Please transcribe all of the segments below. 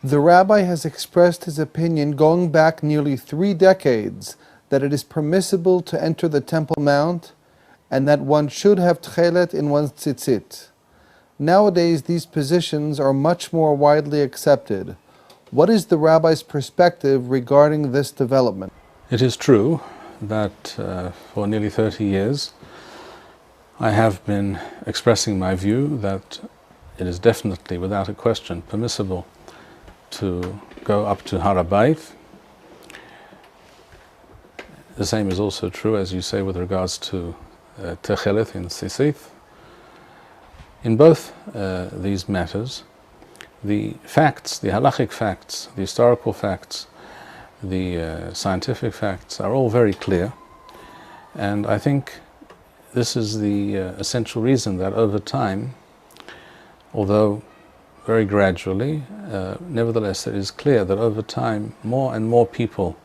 The rabbi has expressed his opinion going back nearly 3 decades that it is permissible to enter the Temple Mount and that one should have Tekhelet in one's tzitzit. Nowadays, these positions are much more widely accepted. What is the rabbi's perspective regarding this development? It is true that for nearly 30 years I have been expressing my view that it is definitely, without a question, permissible to go up to Haredi. The same is also true, as you say, with regards to Tekhelet in tzitzit. In both these matters, the facts, the halachic facts, the historical facts, the scientific facts are all very clear, and I think this is the essential reason that over time, although very gradually, nevertheless it is clear that over time more and more people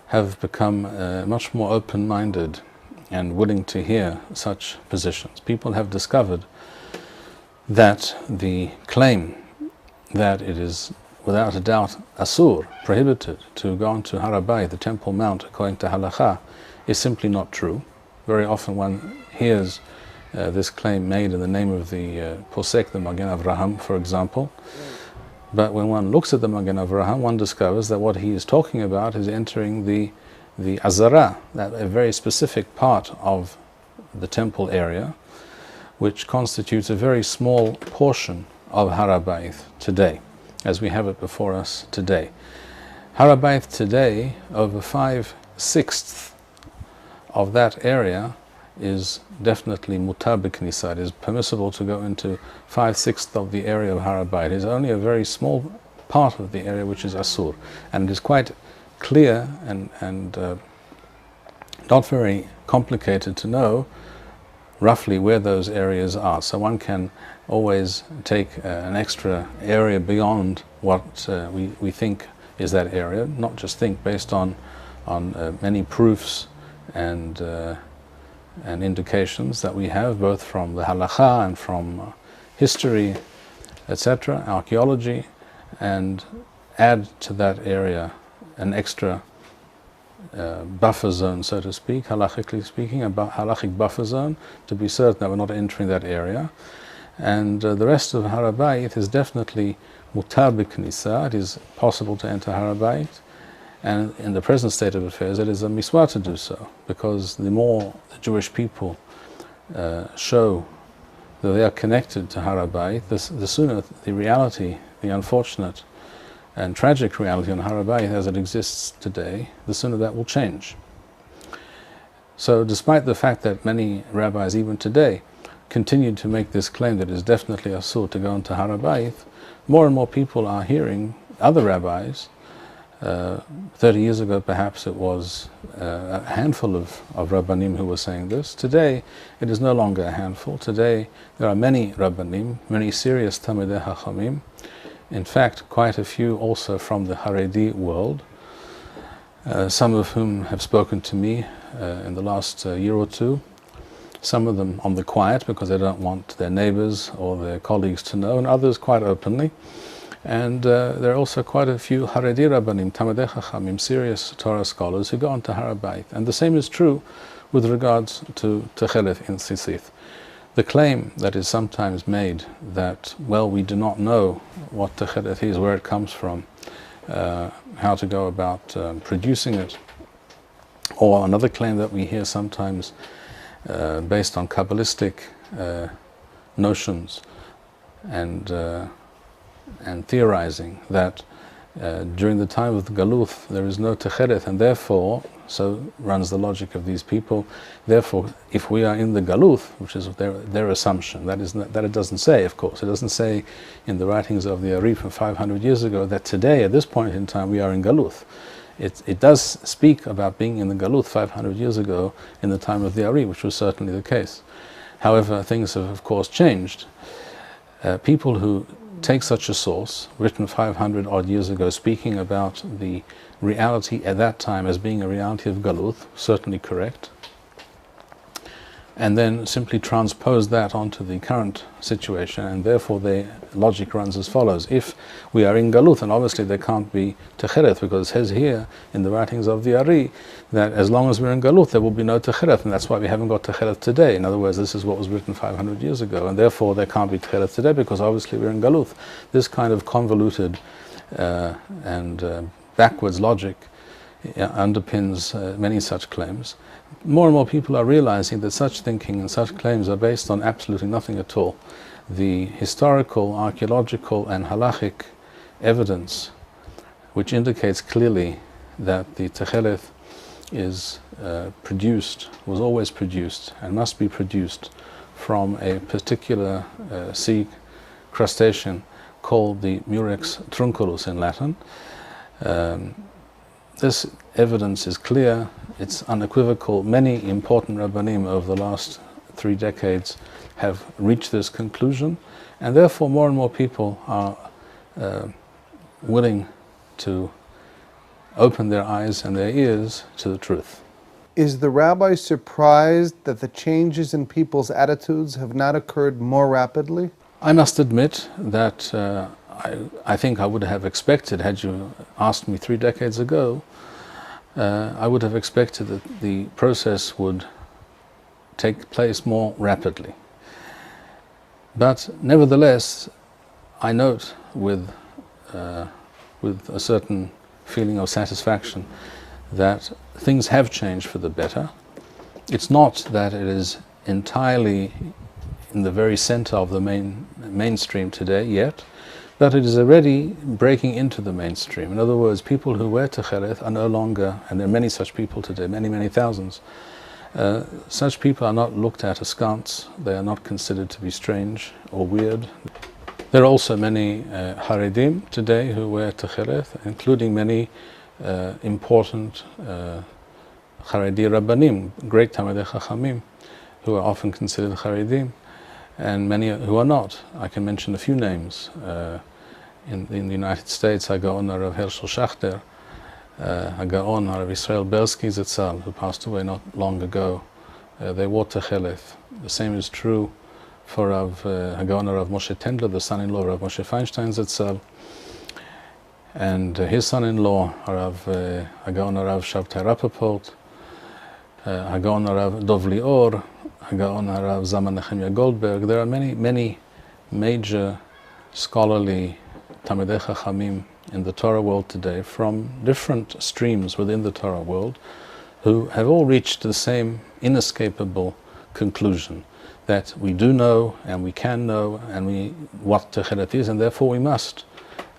have become much more open-minded and willing to hear such positions. People have discovered that the claim that it is without a doubt asur, prohibited, to go on to Haredi, the Temple Mount, according to halakha, is simply not true. Very often one hears this claim made in the name of the posek, the Magen Avraham, for example. But when one looks at the Magen Avraham, one discovers that what he is talking about is entering the azara, that a very specific part of the temple area, which constitutes a very small portion of Haredi today, as we have it before us today. Haredi today, over 5/6 of that area is definitely mutar b'knisa. It is permissible to go into 5/6 of the area of Haredi. It is only a very small part of the area which is asur, and it is quite clear and not very complicated to know roughly where those areas are. So one can always take an extra area beyond what we think is that area, not just think based on many proofs and indications that we have, both from the halakha and from history, etc., archaeology, and add to that area an extra buffer zone, so to speak, halachically speaking, a halachic buffer zone, to be certain that we're not entering that area. And the rest of Haredi is definitely mutar b'knisa. It is possible to enter Haredi, and in the present state of affairs it is a miswah to do so, because the more the Jewish people show that they are connected to Haredi, the sooner the reality, the unfortunate and tragic reality on Haredi as it exists today, the sooner that will change. So despite the fact that many rabbis even today continue to make this claim that it is definitely asur to go into Haredi, more and more people are hearing other rabbis. 30 years ago perhaps it was a handful of rabbanim who were saying this. Today it is no longer a handful. Today there are many rabbanim, many serious tamidei hachamim. In fact, quite a few also from the Haredi world, some of whom have spoken to me in the last year or two, some of them on the quiet because they don't want their neighbors or their colleagues to know, and others quite openly. And there are also quite a few Haredi rabbanim, tamidei hachamim, serious Torah scholars who go on to Haredi. And the same is true with regards to Tekhelet in tzitzit. The claim that is sometimes made that, well, we do not know what Tekhelet is, where it comes from, how to go about producing it, or another claim that we hear sometimes based on Kabbalistic notions and theorizing that during the time of the Galuth there is no Tekhelet, and therefore, so runs the logic of these people, therefore if we are in the Galuth, which is their assumption, that it doesn't say, of course, it doesn't say in the writings of the Ari from 500 years ago that today at this point in time we are in Galuth. It does speak about being in the Galuth 500 years ago in the time of the Ari, which was certainly the case. However, things have of course changed. People who take such a source, written 500 odd years ago, speaking about the reality at that time as being a reality of Galuth, certainly correct. and then simply transpose that onto the current situation, and therefore their logic runs as follows. If we are in Galut, then obviously there can't be Tekhelet, because it says here in the writings of the Ari that as long as we're in Galut there will be no Tekhelet, and that's why we haven't got Tekhelet today. In other words, this is what was written 500 years ago, and therefore there can't be Tekhelet today because obviously we're in Galut. This kind of convoluted and backwards logic underpins many such claims. More and more people are realizing that such thinking and such claims are based on absolutely nothing at all. The historical, archaeological and halachic evidence which indicates clearly that the Tekhelet is was always produced and must be produced from a particular sea crustacean called the Murex trunculus in Latin. This evidence is clear, it's unequivocal. Many important Rabbanim over the last 3 decades have reached this conclusion, and therefore more and more people are willing to open their eyes and their ears to the truth. Is the rabbi surprised that the changes in people's attitudes have not occurred more rapidly? I must admit that I think I would have expected, had you asked me 3 decades ago, I would have expected that the process would take place more rapidly. But nevertheless, I note with a certain feeling of satisfaction that things have changed for the better. It's not that it is entirely in the very center of the mainstream today yet, but it is already breaking into the mainstream. In other words, people who wear Tekhelet are no longer, and there are many such people today, many, many thousands, such people are not looked at askance, they are not considered to be strange or weird. There are also many Haredim today who wear Tekhelet, including many important Haredi Rabbanim, great Talmidei Chachamim, who are often considered Haredim, and many who are not. I can mention a few names. In the United States, Hagaon Rav Hershel Schachter, Hagaon Rav Israel Belsky Zetzal, who passed away not long ago. They wore Tekhelet. The same is true for Hagaon Rav Moshe Tendler, the son-in-law of Rav Moshe Feinstein Zetzal, and his son-in-law, Hagaon Rav Shabtai Rappaport, Hagaon Rav Dov Lior, Hagaon Rav Zalman Nechemia Goldberg. There are many, many major scholarly Talmidei Chachamim in the Torah world today from different streams within the Torah world who have all reached the same inescapable conclusion that we do know and we can know what Tekhelet is, and therefore we must,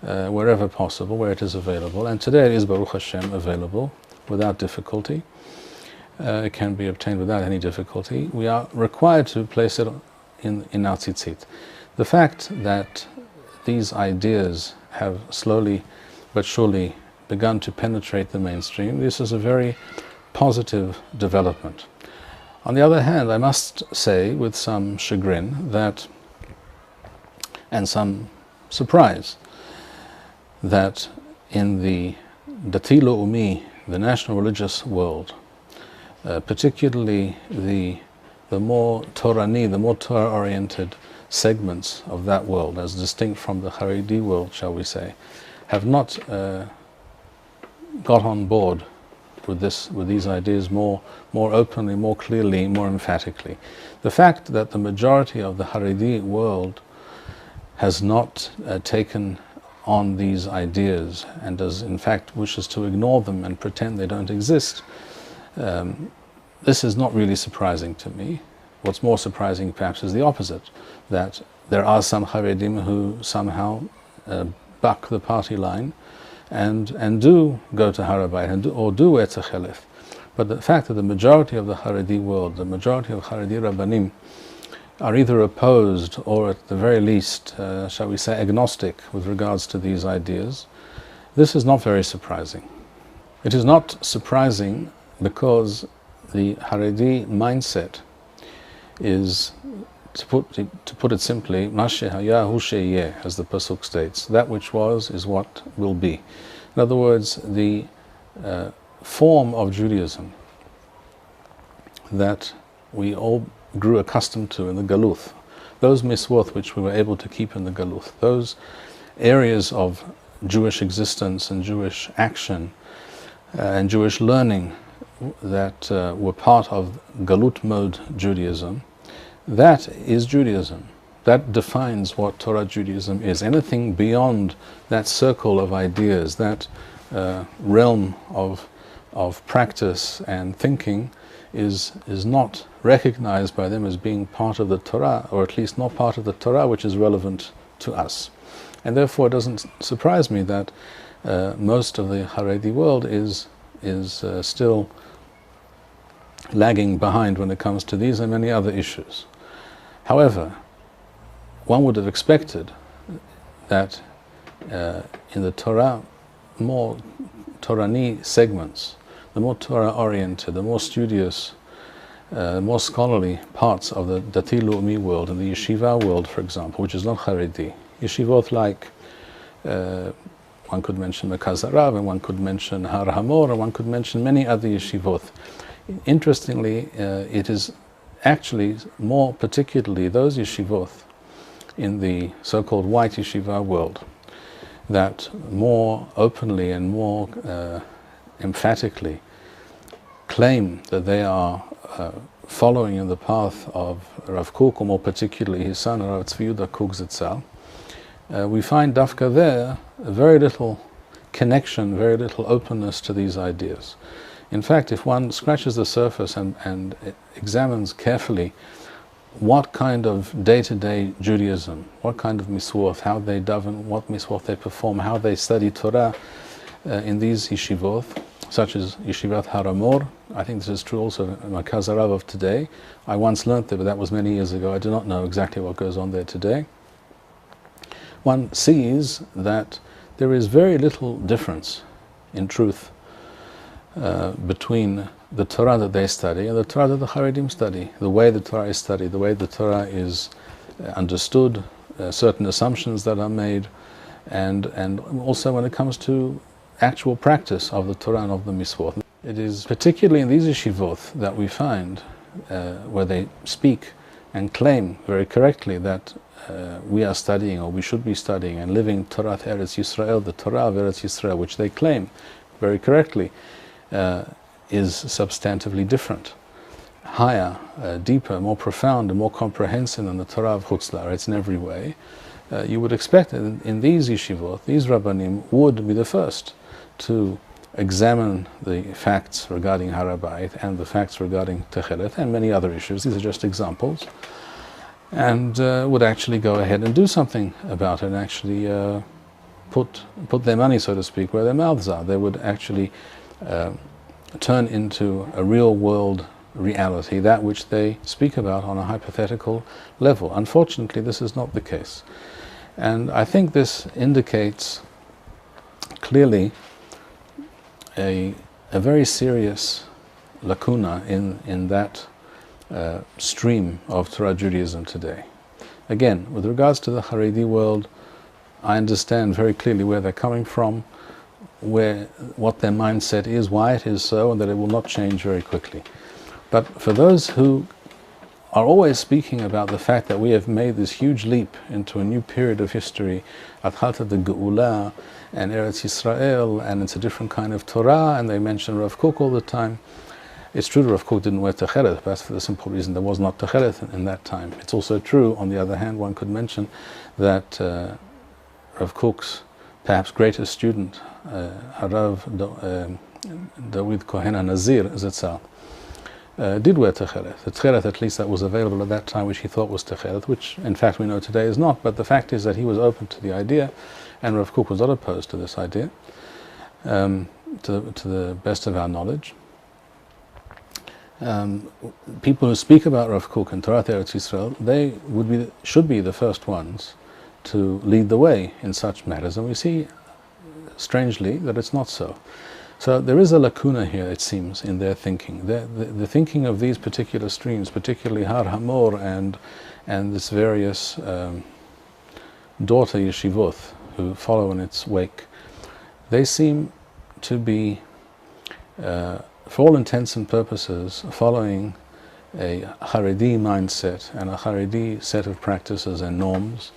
wherever possible, where it is available. And today it is, Baruch Hashem, available without difficulty. It can be obtained without any difficulty. We are required to place it in our tzitzit. The fact that these ideas have slowly but surely begun to penetrate the mainstream, this is a very positive development. On the other hand, I must say with some chagrin that, and some surprise, that in the Dati Le'umi, the national religious world, particularly the more Torani, the more Torah-oriented segments of that world, as distinct from the Haredi world, shall we say, have not got on board with these ideas more openly, more clearly, more emphatically. The fact that the majority of the Haredi world has not taken on these ideas and does in fact wishes to ignore them and pretend they don't exist, this is not really surprising to me. What's more surprising perhaps is the opposite, that there are some Haredim who somehow buck the party line and do go to Harabait or do wear Tekhelet. But the fact that the majority of the Haredi world, the majority of Haredi Rabbanim, are either opposed or at the very least, shall we say, agnostic with regards to these ideas, this is not very surprising. It is not surprising because the Haredi mindset is, to put it simply, Mashe haya hu she'yeh, as the pasuk states. That which was is what will be. In other words, the form of Judaism that we all grew accustomed to in the Galuth, those miswoth which we were able to keep in the Galuth, those areas of Jewish existence and Jewish action and Jewish learning that were part of Galut mode Judaism, that is Judaism. That defines what Torah Judaism is. Anything beyond that circle of ideas, that realm of practice and thinking is not recognized by them as being part of the Torah, or at least not part of the Torah which is relevant to us. And therefore it doesn't surprise me that most of the Haredi world is still lagging behind when it comes to these and many other issues. However, one would have expected that in the Torah, more Torani segments, the more Torah-oriented, the more studious, more scholarly parts of the Dati Leumi world and the Yeshiva world, for example, which is not Haredi. Yeshivot like, one could mention Mekaz Arav, and one could mention Har Hamor, and one could mention many other Yeshivot. Interestingly, it is actually more particularly those Yeshivot in the so-called white Yeshiva world that more openly and more emphatically claim that they are following in the path of Rav Kook, or more particularly his son Rav Tzvi Yehuda Kook Zitzal. We find dafka there very little connection, very little openness to these ideas. In fact, if one scratches the surface and examines carefully what kind of day-to-day Judaism, what kind of miswoth, how they daven, what miswoth they perform, how they study Torah in these yeshivot, such as Yeshivat Har Hamor. I think this is true also in Mekaz Arav of today. I once learnt there, but that was many years ago. I do not know exactly what goes on there today. One sees that there is very little difference, in truth, between the Torah that they study and the Torah that the Haredim study. The way the Torah is studied, the way the Torah is understood, certain assumptions that are made, and also when it comes to actual practice of the Torah and of the Misvot. It is particularly in these yeshivot that we find where they speak and claim very correctly that we are studying, or we should be studying and living Torah Eretz Yisrael, the Torah of Eretz Yisrael, which they claim very correctly, is substantively different, higher, deeper, more profound, and more comprehensive than the Torah of Chutz La'aretz in every way. You would expect that in these yeshivot, these Rabbanim would be the first to examine the facts regarding Harabait and the facts regarding Tekhelet and many other issues. These are just examples. And would actually go ahead and do something about it and actually put their money, so to speak, where their mouths are. They would actually turn into a real world reality, that which they speak about on a hypothetical level. Unfortunately, this is not the case. And I think this indicates clearly a very serious lacuna in that stream of Torah Judaism today. Again, with regards to the Haredi world, I understand very clearly where they're coming from, what their mindset is, why it is so, and that it will not change very quickly. But for those who are always speaking about the fact that we have made this huge leap into a new period of history, Atchalta de Geula and Eretz Yisrael, and it's a different kind of Torah, and they mention Rav Kook all the time. It's true that Rav Kook didn't wear Tekhelet, but that's for the simple reason there was not Tekhelet in that time. It's also true, on the other hand, one could mention that Rav Kook's perhaps greatest student, Harav David Kohen HaNazir Zitzal, did wear Tekhelet. The Tekhelet, at least, that was available at that time, which he thought was Tekhelet, which in fact we know today is not. But the fact is that he was open to the idea, and Rav Kook was not opposed to this idea, to the best of our knowledge. People who speak about Rav Kook and Torah Eretz Yisrael, they should be the first ones to lead the way in such matters, and we see, strangely, that it's not so. So there is a lacuna here, it seems, in their thinking. The thinking of these particular streams, particularly Har Hamor and this various daughter yeshivot who follow in its wake, they seem to be, for all intents and purposes, following a Haredi mindset and a Haredi set of practices and norms.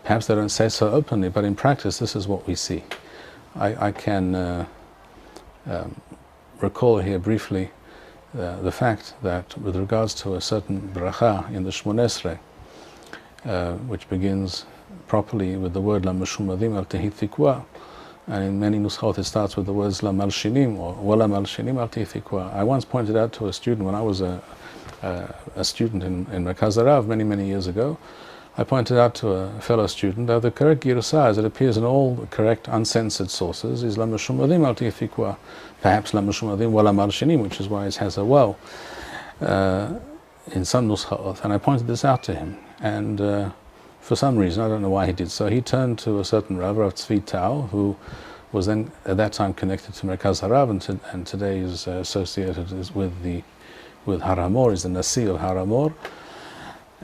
Perhaps they don't say so openly, but in practice this is what we see. I can recall here briefly the fact that with regards to a certain bracha in the Shmoneh Esrei, which begins properly with the word La Meshumadim al Tehithikwa, and in many nuschot it starts with the words La Malshinim or Wala Malshinim al Tehithikwa. I once pointed out to a student when I was a student in Merkaz Arav many years ago, I pointed out to a fellow student that the correct Girsa, as it appears in all the correct uncensored sources, is La Meshumadim al Tehithikwa, perhaps La Meshumadim Wala Malshinim, which is why it has a well in some nuschot, and I pointed this out to him, and for some reason, I don't know why he did so, he turned to a certain Rav, Rav Tzvi Tau, who was then at that time connected to Merkaz Harav, and today is associated with Har Hamor, is the Nasi of Har Hamor,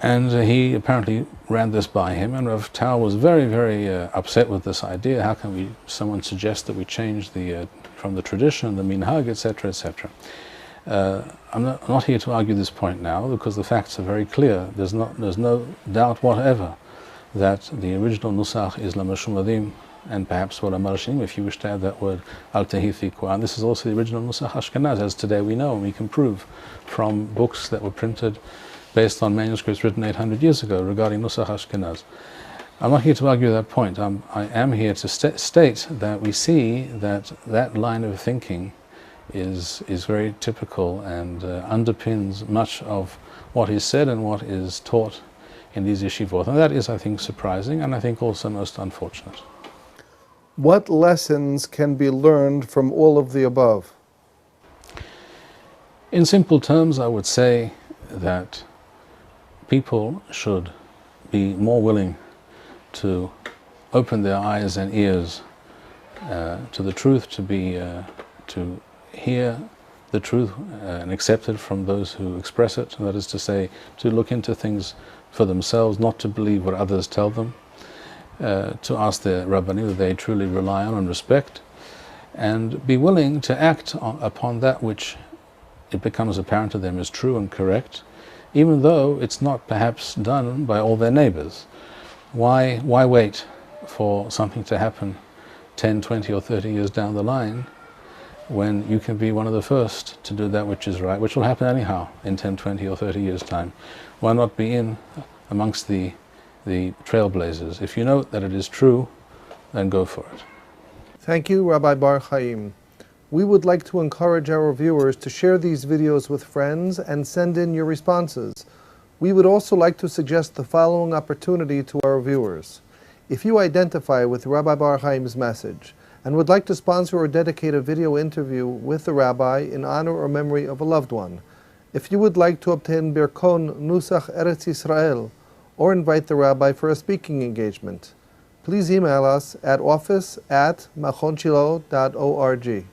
and he apparently ran this by him, and Rav Tau was very upset with this idea. How can someone suggest that we change from the tradition, the minhag, etc., etc. I'm not here to argue this point now, because the facts are very clear. There's no doubt whatever that the original nusach is La Meshumadim and perhaps Wala Malshinim, if you wish to add that word, Al Tehithikwa. And this is also the original nusach Ashkenaz, as today we know, and we can prove from books that were printed based on manuscripts written 800 years ago regarding nusach Ashkenaz. I'm not here to argue that point. I am here to state that we see that line of thinking is very typical and underpins much of what is said and what is taught in these yeshivot. And that is, I think, surprising, and I think also most unfortunate. What lessons can be learned from all of the above? In simple terms, I would say that people should be more willing to open their eyes and ears to the truth, to hear the truth and accept it from those who express it. That is to say, to look into things for themselves, not to believe what others tell them, to ask their Rabbanim that they truly rely on and respect, and be willing to act upon that which it becomes apparent to them is true and correct, even though it's not perhaps done by all their neighbors. Why wait for something to happen 10, 20 or 30 years down the line when you can be one of the first to do that which is right, which will happen anyhow in 10, 20 or 30 years' time? Why not be in amongst the trailblazers? If you know that it is true, then go for it. Thank you, Rabbi Bar-Hayim. We would like to encourage our viewers to share these videos with friends and send in your responses. We would also like to suggest the following opportunity to our viewers. If you identify with Rabbi Bar-Hayim's message and would like to sponsor or dedicate a video interview with the rabbi in honor or memory of a loved one, if you would like to obtain Birkon Nusach Eretz Yisrael or invite the rabbi for a speaking engagement, please email us at office@machonshilo.org.